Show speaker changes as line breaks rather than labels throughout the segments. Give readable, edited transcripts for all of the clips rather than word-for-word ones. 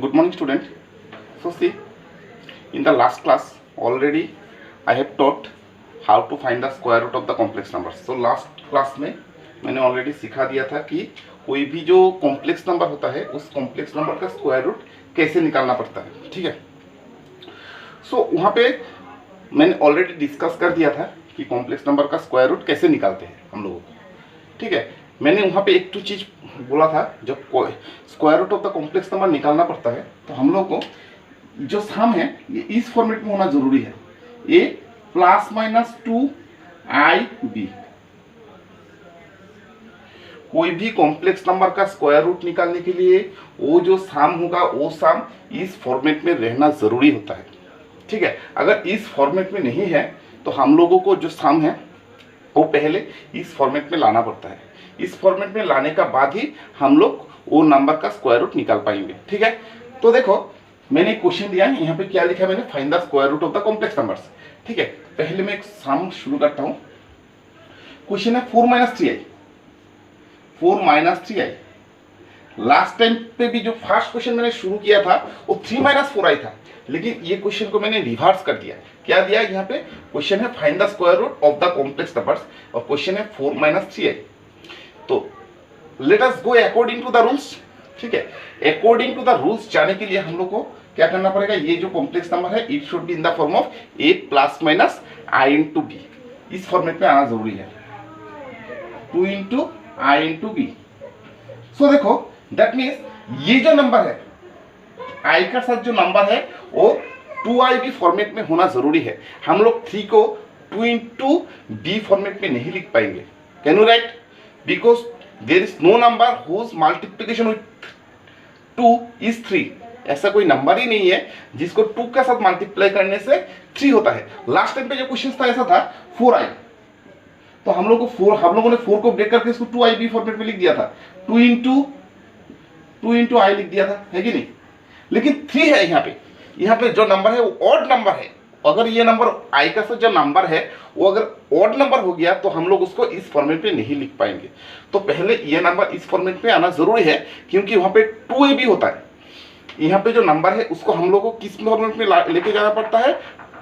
Good morning, student. So see, in the last class already I have taught how to find the square root of the complex numbers. So last class में मैंने already सिखा दिया था कि कोई भी जो कॉम्प्लेक्स नंबर होता है उस कॉम्प्लेक्स नंबर का स्क्वायर रूट कैसे निकालना पड़ता है, ठीक है। सो वहाँ पे मैंने ऑलरेडी डिस्कस कर दिया था कि कॉम्प्लेक्स नंबर का स्क्वायर रूट कैसे निकालते हैं हम लोगों को, ठीक है। मैंने वहाँ पे एक तो चीज़ बोला था, जब square root of the complex number निकालना पड़ता है तो हम लोग को जो सम है ये इस फॉर्मेट में होना जरूरी है, ए प्लस माइनस 2IB। कोई भी कॉम्प्लेक्स नंबर का स्क्वायर रूट निकालने के लिए वो जो सम होगा वो सम इस फॉर्मेट में रहना जरूरी होता है, ठीक है। अगर इस फॉर्मेट में नहीं है तो हम लोगों को जो सम है वो पहले इस फॉर्मेट में लाना पड़ता है। इस फॉर्मेट में लाने का बाद ही हम लोग वो नंबर का स्क्वायर रूट निकाल पाएंगे, ठीक है। तो देखो मैंने एक क्वेश्चन दिया है, यहाँ पे क्या लिखा है मैंने, find the square root of the complex numbers, ठीक है। पहले मैं एक सम शुरू करता हूँ। क्वेश्चन है 4 माइनस 3i। लास्ट टाइम पे भी जो फर्स्ट क्वेश्चन मैंने शुरू किया था वो 3 - 4i था, लेकिन ये क्वेश्चन को मैंने रिवर्स कर दिया। क्या दिया यहाँ पे, क्वेश्चन है find the square root of the complex numbers और क्वेश्चन है 4 - 3i। तो let us go according to the rules, ठीक है। अकॉर्डिंग टू द रूल्स जाने के लिए हम लोग को क्या करना पड़ेगा, ये जो कॉम्प्लेक्स नंबर है it should be in the form of a plus minus i into b। इस फॉर्मेट में आना जरूरी है, 2 इंटू i इंटू b। सो देखो दैट मीन्स ये जो नंबर है i का साथ जो नंबर है वो 2IB फॉर्मेट में होना जरूरी है। हम लोग 3 को 2 इंटू b फॉर्मेट में नहीं लिख पाएंगे। Can you right, because there is no number whose multiplication with 2 is 3। ऐसा कोई नंबर ही नहीं है जिसको 2 के साथ मल्टीप्लाई करने से 3 होता है। लास्ट टाइम पे जो क्वेश्चन था ऐसा था 4i, तो हम लोगों ने 4 को ब्रेक करके इसको 2IB फॉर्मेट में लिख दिया था, 2 इंटू i लिख दिया था, है कि नहीं। लेकिन 3 है यहाँ पे जो नंबर है वो ऑड नंबर है। अगर ये नंबर i का जो नंबर है वो अगर ऑड नंबर हो गया तो हम लोग उसको इस फॉर्मेट में नहीं लिख पाएंगे। तो पहले ये नंबर इस फॉर्मेट में आना जरूरी है, क्योंकि वहां पे 2AB होता है। यहाँ पे जो नंबर है उसको हम लोग को किस फॉर्मेट में लेके जाना पड़ता है,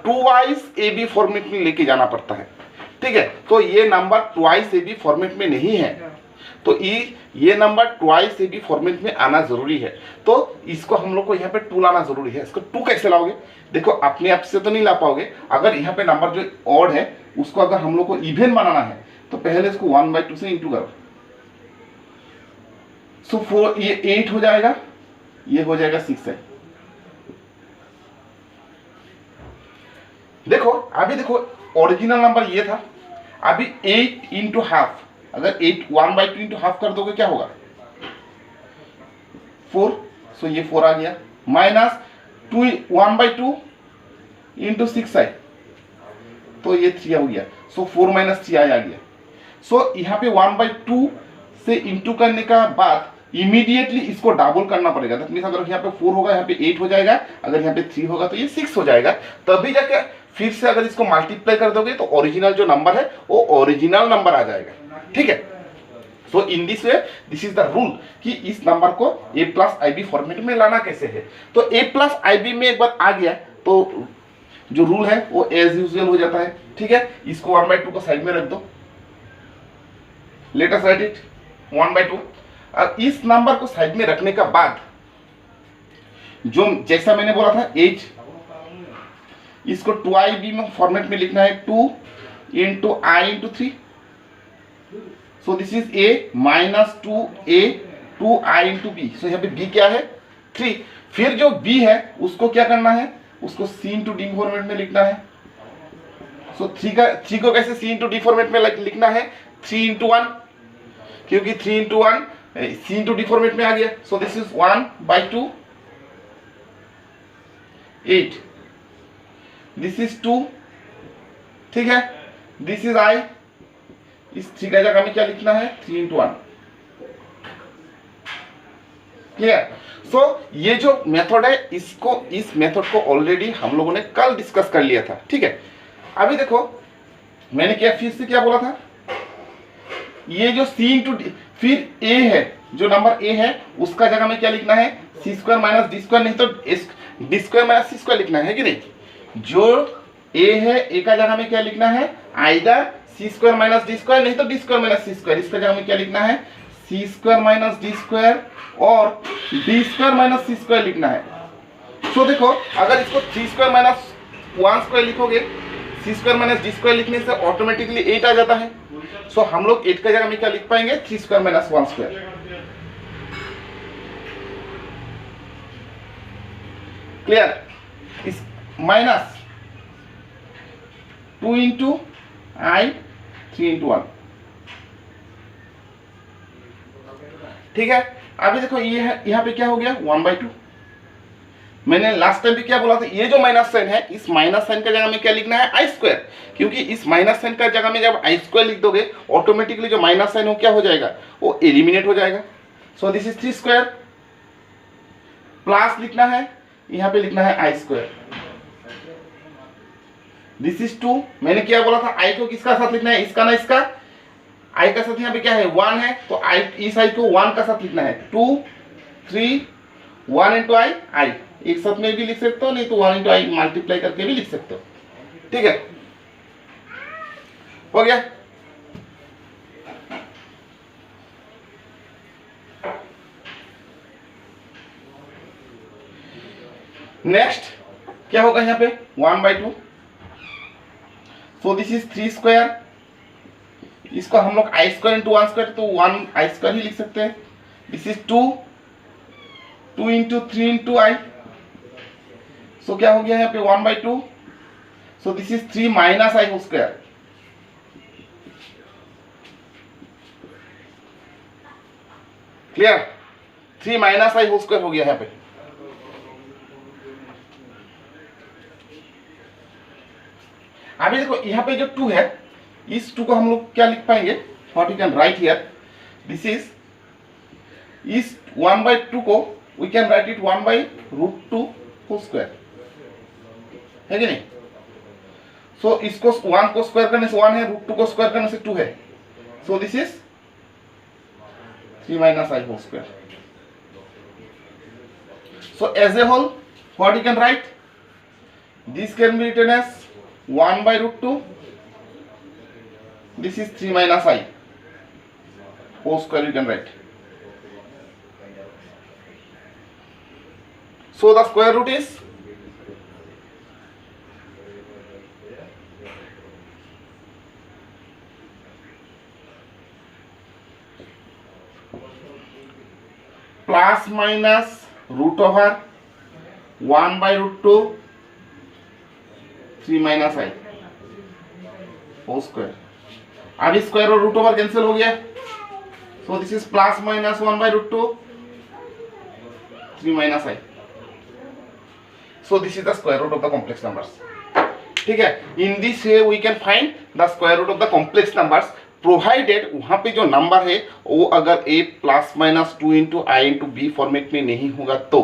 2AB फॉर्मेट में लेके जाना पड़ता है, ठीक है। तो ये नंबर 2AB फॉर्मेट में नहीं है, तो ये नंबर 2AB फॉर्मेट में आना जरूरी है। तो इसको हम लोग को यहाँ पे 2 लाना जरूरी है। इसको 2 कैसे लाओगे, देखो अपने आप से तो नहीं ला पाओगे। अगर यहाँ पे नंबर जो ऑड है उसको अगर हम लोग को इवन बनाना है तो पहले इसको 1/2 से इंटू करो। सो 4 ये 8 हो जाएगा, ये हो जाएगा 6 है। देखो अभी देखो ओरिजिनल नंबर ये था, अभी 8 इंटू हाफ, अगर 1/2 इंटू हाफ कर दोगे क्या होगा 4। सो ये 4 आ गया, माइनस 1/2 इंटू 6i, तो ये 3 हो गया। सो 4 - 3i आ गया। सो यहाँ पे 1/2 से इंटू करने का बाद इमीडिएटली इसको डबल करना पड़ेगा। दैट मींस अगर यहाँ पे 4 होगा यहाँ पे 8 हो जाएगा, अगर यहाँ पे 3 होगा तो ये 6 हो जाएगा। तभी जाके फिर से अगर इसको मल्टीप्लाई कर दोगे तो ओरिजिनल जो नंबर है वो ओरिजिनल नंबर आ जाएगा, ठीक है। So in this way this is the rule कि इस नंबर को a प्लस IB फॉर्मेट में लाना कैसे है। तो a प्लस IB में एक बार आ गया तो जो रूल है वो एज यूजुअल हो जाता है, ठीक है। इसको 1/2 को साइड में रख दो, लेट अस राइट इट 1/2। अब इस नंबर को साइड में रखने का बाद जो जैसा मैंने बोला था 8, इसको 2IB में फॉर्मेट में लिखना है, 2 into i into 3। So this is a minus 2a 2i into b। सो यहाँ पे b क्या है 3। फिर जो b है उसको क्या करना है, उसको c इंटू d फॉर्मेट में लिखना है। सो 3 को कैसे c इंटू d फॉर्मेट में लिखना है, 3 इंटू 1, क्योंकि 3 into 1 c into d format में आ गया। So this is 1/2 8, this is 2, ठीक है। दिस इज i, इस 3 का जगह में क्या लिखना है 3 इंटू 1, क्लियर। सो ये जो मेथड है इस मेथड को ऑलरेडी हम लोगों ने कल डिस्कस कर लिया था, ठीक है। अभी देखो मैंने क्या फिर से क्या बोला था, ये जो c इंटू डी, फिर a है जो नंबर a है उसका जगह में क्या लिखना है सी स्क्वायर माइनस डी स्क्वायर, नहीं तो डी स्क्वायर माइनस सी स्क्वायर लिखना है कि नहीं। जो ए है, ए का जगह में क्या लिखना है, either C square minus D square, नहीं तो डी स्क्वायर माइनस सी स्क्वायर। इसका जगह में क्या लिखना है, सी स्क्वायर माइनस डी स्क्वायर और डी स्क्वायर माइनस सी स्क्वायर लिखना है। तो देखो, अगर इसको 3 स्क्वायर माइनस 1 स्क्वायर लिखोगे, सी स्क्वायर माइनस डी स्क्वायर लिखने से ऑटोमेटिकली 8 आ जाता है। सो हम लोग 8 का जगह में क्या लिख पाएंगे, 3 स्क्वायर माइनस 1 स्क्वायर। क्लियर। इस माइनस 2 इंटू आई 3 इंटू 1, ठीक है। अभी देखो ये है, यहाँ पे क्या हो गया 1/2। मैंने लास्ट टाइम भी क्या बोला था, ये जो माइनस साइन है, इस माइनस साइन का जगह में क्या लिखना है, आई स्क्वायर, क्योंकि इस माइनस साइन का जगह में जब आई स्क्वायर लिख दोगे ऑटोमेटिकली जो माइनस साइन हो क्या हो जाएगा, वो एलिमिनेट हो जाएगा। सो दिस इज 3 स्क्वायर, प्लस लिखना है, यहाँ पे लिखना है आई स्क्वायर। दिस इज 2, मैंने क्या बोला था, आई को किसका साथ लिखना है, इसका ना इसका, आई का साथ यहाँ पे क्या है 1 है, तो आई, इस आई को 1 का साथ लिखना है, 2 3 1 इंटू आई, आई एक साथ में भी लिख सकते हो, नहीं तो 1 इंटू आई मल्टीप्लाई करके भी लिख सकते हो, ठीक है। हो गया। नेक्स्ट क्या होगा यहाँ पे 1/2। सो दिस इज 3 स्क्वायर, इसको हम लोग आई स्क्वायर इंटू 1 स्क्वायर, तो 1 आई स्क्वायर ही लिख सकते हैं। This is 2 into 3 into I, so क्या हो गया यहाँ पे 1/2। So this is 3 minus I whole square. Clear, 3 minus I whole square हो गया यहाँ पे। अभी देखो यहाँ पे जो 2 है, इस 2 को हम लोग क्या लिख पाएंगे, what you can write here, this is, इस 1/2 को we can write it 1/√2 whole square, है कि नहीं। सो इसको 1 को स्क्वायर करने से 1 है, √2 को स्क्वायर करने से 2 है। So this is 3 minus I whole square. So as a whole what you can write, this can be written as 1/√2, this is 3 minus I whole square you can write. So the square root is plus minus root over 1/√2 3 minus I whole square. अब इस square और root over cancel हो गया, so this is plus minus 1/√2 3 minus I. So this is the square root of the complex numbers, ठीक है। In this way we can find the square root of the complex numbers, provided वहां पे जो number है वो अगर a plus minus 2 into I into B format में नहीं होगा तो।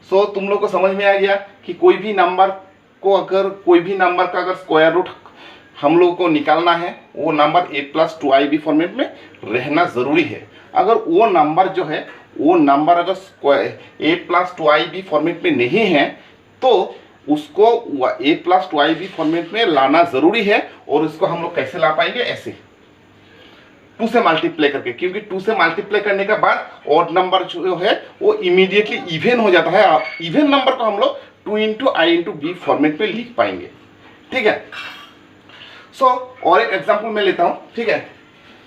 सो तुम लोग को समझ में आ गया कि कोई भी नंबर को, अगर कोई भी नंबर का अगर स्क्वायर रूट हम लोगों को निकालना है, वो number a plus 2ib format में रहना जरूरी है। अगर वो नंबर जो है, वो नंबर अगर square a plus 2ib format में नहीं है तो उसको a प्लस 2ib फॉर्मेट में लाना जरूरी है। और उसको हम लोग कैसे ला पाएंगे, ऐसे 2 से मल्टीप्लाई करके, क्योंकि 2 से मल्टीप्लाई करने के बाद ऑड नंबर जो है वो इमीडिएटली इवन हो जाता है। इवन नंबर को हम लोग 2 into I into B format में लिख पाएंगे, ठीक है। सो और एक एग्जांपल मैं लेता हूं, ठीक है।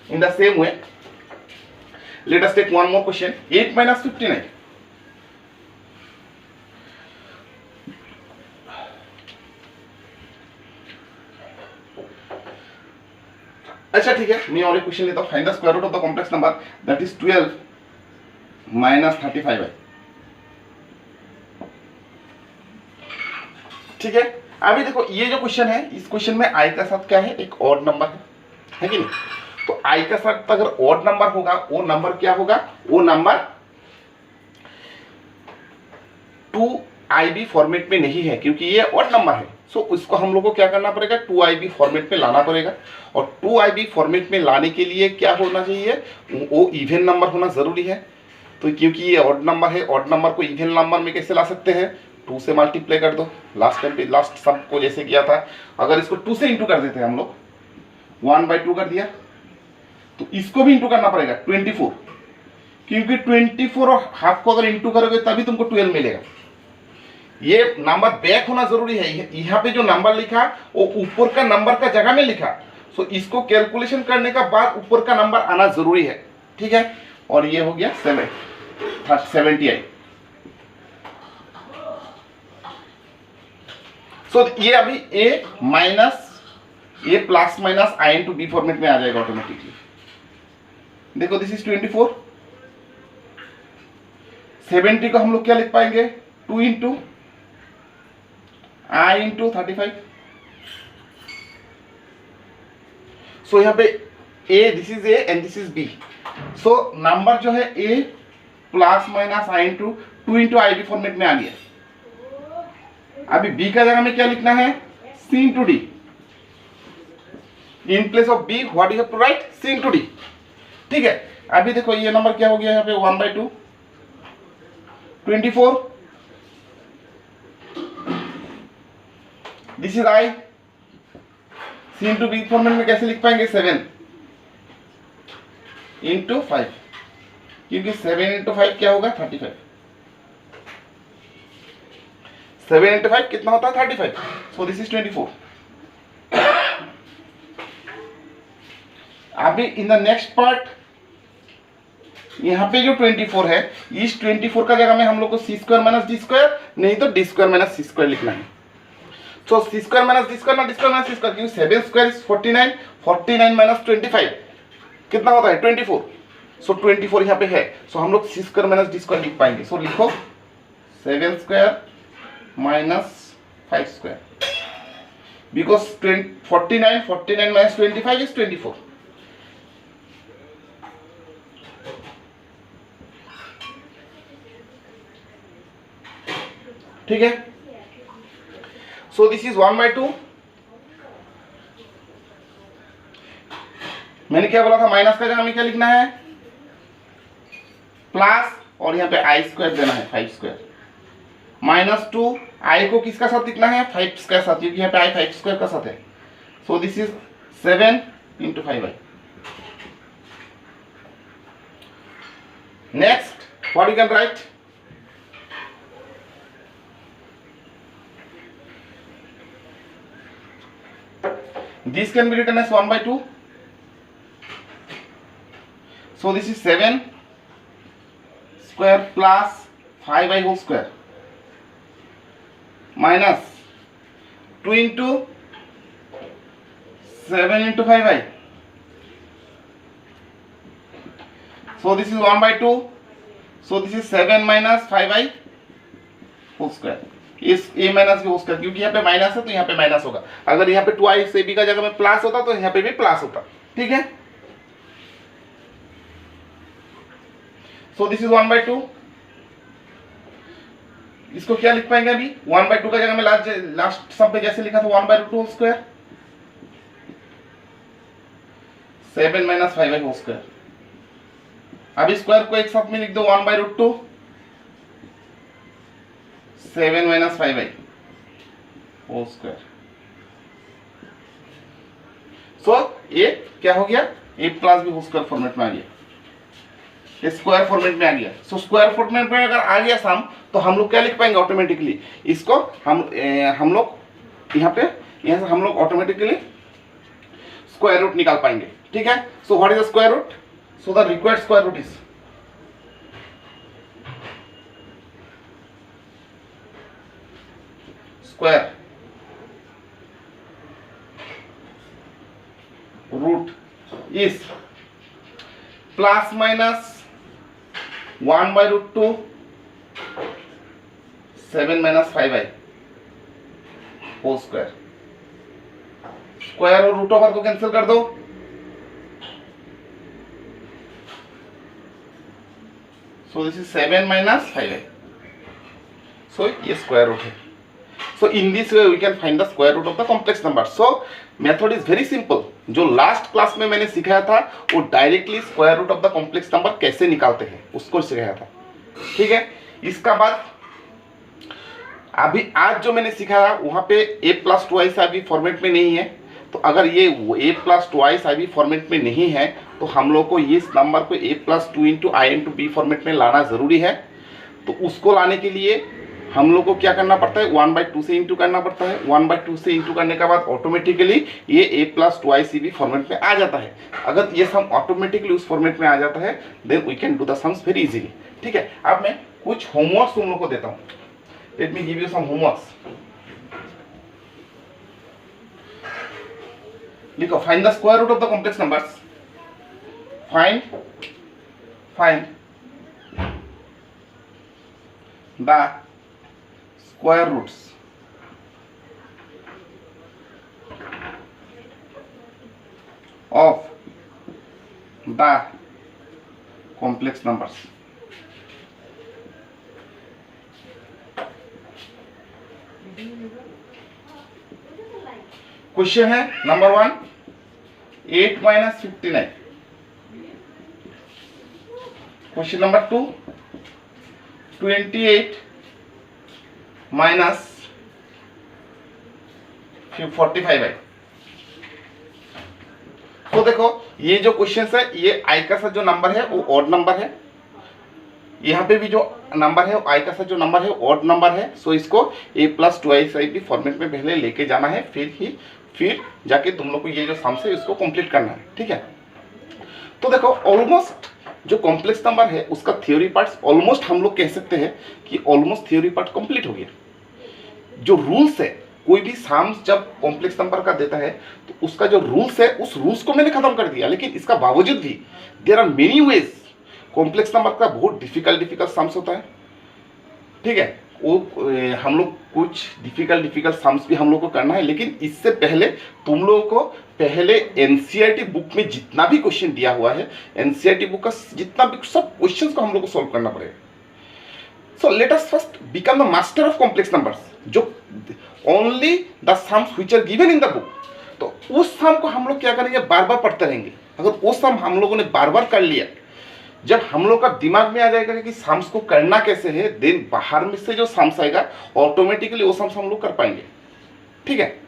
In the same way let us take one more question, 8 minus 59। अच्छा ठीक है, मैं और एक क्वेश्चन लेता हूं, find the square root of the complex number that is 12 minus 35 है, ठीक है। अभी देखो ये जो क्वेश्चन है, इस क्वेश्चन में आई का साथ क्या है, एक ऑड नंबर है कि नहीं। तो आई का साथ अगर ऑड नंबर होगा, वो नंबर क्या होगा, वो नंबर 2IB फॉर्मेट में नहीं है, क्योंकि ये ऑड नंबर है। सो उसको हम लोग को क्या करना पड़ेगा, 2IB फॉर्मेट में लाना पड़ेगा। और 2IB फॉर्मेट में लाने के लिए क्या होना चाहिए, वो इवन नंबर होना जरूरी है। तो क्योंकि ये ऑड नंबर है, ऑड नंबर को इवन नंबर में कैसे ला सकते हैं, 2 से मल्टीप्लाई कर दो। लास्ट टाइम पे लास्ट सब को जैसे किया था, अगर इसको 2 से इंटू कर देते हैं हम लोग, 1/2 कर दिया, तो इसको भी इंटू करना पड़ेगा 24, क्योंकि 24 और हाफ को अगर इंटू करोगे तभी तुमको 12 मिलेगा। ये नंबर बैक होना जरूरी है। यहाँ पे जो नंबर लिखा वो ऊपर का नंबर का जगह में लिखा, सो इसको कैलकुलेशन करने का बाद ऊपर का नंबर आना जरूरी है, ठीक है। और ये हो गया 78। सो ये अभी ए plus minus i into B format में आ जाएगा ऑटोमेटिकली। देखो दिस इज 24, 70 को हम लोग क्या लिख पाएंगे, 2 इंटू आई इंटू 35। सो यहाँ पे a, this is a and this is b. So number जो है a plus minus i into 2 into i b format में आ गया। अभी बी का जगह में क्या लिखना है, c into d. In place of b what you have to write, c into d, ठीक है। अभी देखो ये नंबर क्या हो गया यहाँ पे 1/2, 24, this is I, C into B format में कैसे लिख पाएंगे, 7 इंटू 5, क्योंकि 7 इंटू 5 क्या होगा, 35। 7 इंटू 5 कितना होता है, 35। सो दिस इज 24। अभी इन द नेक्स्ट पार्ट यहाँ पे जो 24 है, इस 24 का जगह में हम लोग को सी स्क्वायर माइनस डी स्क्वायर, नहीं तो डी स्क्वायर माइनस सी स्क्वायर लिखना है। सो सी स्क्वायर माइनस डी स्क्वायर, ना डी स्क्वायर माइनस सी स्क्वायर, क्योंकि 7 स्क्वायर इज 49, 49 माइनस 25 कितना होता है, 24। सो 24 यहाँ पे है, सो हम लोग सी स्क्वायर माइनस डी स्क्वायर लिख पाएंगे। सो लिखो 7 square minus 5 square, because 49 minus 25 is 24। ठीक है। So this is 1/2। मैंने क्या बोला था, माइनस का जगह में क्या लिखना है, प्लस, और यहाँ पे आई स्क्वायर देना है, 5 स्क्वायर -2। आई को किसका साथ लिखना है, 5 का साथ, क्योंकि यहाँ पे आई 5 स्क्वायर का साथ है। So this is 7 into 5i। Next what you can right, this can be written as 1/2. So this is 7 square plus 5i whole square minus 2 into 7 into 5i. So this is 1/2. So this is 7 minus 5i whole square. इस a minus B हो square, क्योंकि यहाँ पे minus है तो यहाँ पे minus होगा। अगर यहाँ पे 2i से b का जगह में प्लस होता तो यहाँ पे भी प्लस होता, ठीक है। So this is 1/2। इसको क्या लिख पाएंगे अभी, 1/2 का जगह में लास्ट सब पे जैसे लिखा था 1/2 whole square, 7 minus 5i whole square. अब स्क्वायर को एक साथ में लिख दो, 1/2 7 माइनस 5i होल स्क्वायर। सो ये क्या हो गया, a plus B whole square format में आ गया, स्क्वायर फॉर्मेट में आ गया। सो स्क्वायर फॉर्मेट में अगर आ गया सम, तो हम लोग क्या लिख पाएंगे ऑटोमेटिकली, इसको हम लोग यहाँ से हम लोग ऑटोमेटिकली स्क्वायर रूट निकाल पाएंगे, ठीक है। So what is the square root, so the required square root is square root is plus minus 1/√2 7 minus 5i whole square। Square और रूट ओवर को कैंसिल कर दो, सो दिस इज 7 minus 5i। सो ये square root है। So in this way we can find the square root of the complex number. So method is very simple. जो last class में मैंने सिखाया था वो directly square root of the complex number कैसे निकालते हैं उसको सिखाया था, ठीक है। इसका बाद अभी आज जो मैंने सिखाया वहाँ पे a plus twice I format में नहीं है, तो अगर ये a plus twice I format में नहीं है तो हम लोग को इस नंबर को a plus two into I into B format में लाना ज़रूरी है। तो उसको लाने के लिए हम लोग को क्या करना पड़ता है, 1/2 से इंटू करना पड़ता है। 1/2 से इंटू करने के बाद ऑटोमेटिकली ये a प्लस ट्वाइस भी फॉर्मेट में आ जाता है। अगर ये सम ऑटोमेटिकली उस फॉर्मेट में आ जाता है then we can do the sums very easily, ठीक है। अब मैं कुछ होमवर्क तुम लोग को देता हूँ। Let me give you some homeworks. लिखो, find the square root of the complex numbers. फाइंड द square roots of the complex numbers। Question है नंबर 1, 8 - 59। क्वेश्चन नंबर 2, 28 - 45 है। तो देखो ये जो क्वेश्चन है ये आई का साथ जो नंबर है वो ऑड नंबर है, यहाँ पे भी जो नंबर है आई का साथ जो नंबर है ऑड नंबर है। सो इसको a प्लस ट्वाइस आई भी फॉर्मेट में पहले लेके जाना है, फिर जाके तुम लोग को ये जो सम्स है इसको कंप्लीट करना है, ठीक है। तो देखो ऑलमोस्ट जो कॉम्प्लेक्स नंबर है उसका थ्योरी पार्ट्स ऑलमोस्ट हम लोग कह सकते हैं कि ऑलमोस्ट थ्योरी पार्ट कंप्लीट हो गया। जो रूल्स है कोई भी सम्स जब कॉम्प्लेक्स नंबर का देता है तो उसका जो रूल्स है उस रूल्स को मैंने खत्म कर दिया, लेकिन इसका बावजूद भी there are many ways complex number का बहुत डिफिकल्ट सम्स होता है, ठीक है। वो हम लोग कुछ डिफिकल्ट सम्स भी हम लोग को करना है, लेकिन इससे पहले तुम लोगों को पहले एनसीईआरटी बुक में जितना भी क्वेश्चन दिया हुआ है एनसीईआरटी बुक का जितना भी सब क्वेश्चंस को हम लोग को सॉल्व करना पड़ेगा। So let us first become the master of complex numbers, जो only the sums which are given in the book. तो उस सम को हम लोग क्या करेंगे, बार बार पढ़ते रहेंगे। अगर वो सम हम लोगों ने बार बार कर लिया, जब हम लोग का दिमाग में आ जाएगा कि सम्स को करना कैसे है, देन बाहर में से जो सम्स आएगा ऑटोमेटिकली वो सम्स हम लोग कर पाएंगे, ठीक है।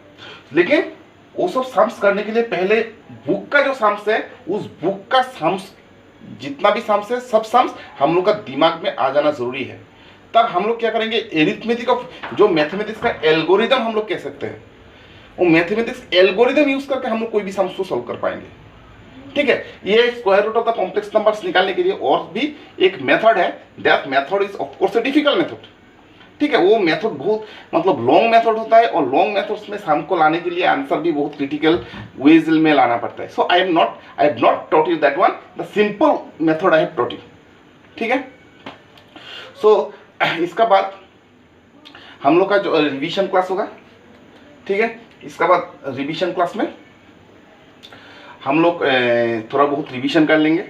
लेकिन वो सब सम्स करने के लिए पहले बुक का जो सम्स है उस बुक का सम्स जितना भी सम्स है सब सम्स हम लोग का दिमाग में आ जाना जरूरी है। तब हम लोग क्या करेंगे, एरिथमेटिक ऑफ जो मैथमेटिक्स का एल्गोरिदम हम लोग कह सकते हैं, वो मैथमेटिक्स एल्गोरिदम यूज करके हम लोग कोई भी सम्स को सॉल्व कर पाएंगे, ठीक है। ये square root of the complex numbers निकालने के लिए और भी एक मेथड है, that method is of course a difficult method, ठीक है। वो मेथड बहुत मतलब लॉन्ग मेथड होता है और लॉन्ग मेथड्स में सम को लाने के लिए आंसर भी बहुत क्रिटिकल वेज में लाना पड़ता है। So I have not taught you that one, the simple method I have taught you, ठीक है। सो इसका बाद हम लोग का जो रिवीजन क्लास होगा, ठीक है। इसका बाद रिवीजन क्लास में हम लोग थोड़ा बहुत रिवीजन कर लेंगे,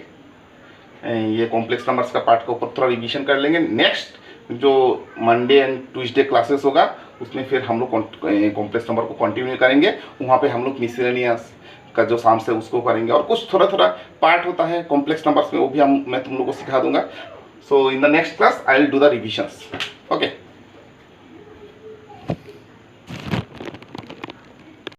ये कॉम्प्लेक्स नंबर्स का पार्ट के ऊपर थोड़ा रिवीजन कर लेंगे। नेक्स्ट जो मंडे एंड ट्यूसडे क्लासेस होगा उसमें फिर हम लोग कॉम्प्लेक्स नंबर को कंटिन्यू करेंगे। वहाँ पे हम लोग मिसलेनियस का जो सम्स है उसको करेंगे और कुछ थोड़ा थोड़ा पार्ट होता है कॉम्प्लेक्स नंबर्स में, वो भी मैं तुम लोग को सिखा दूंगा। So in the next class I will do the revisions, okay.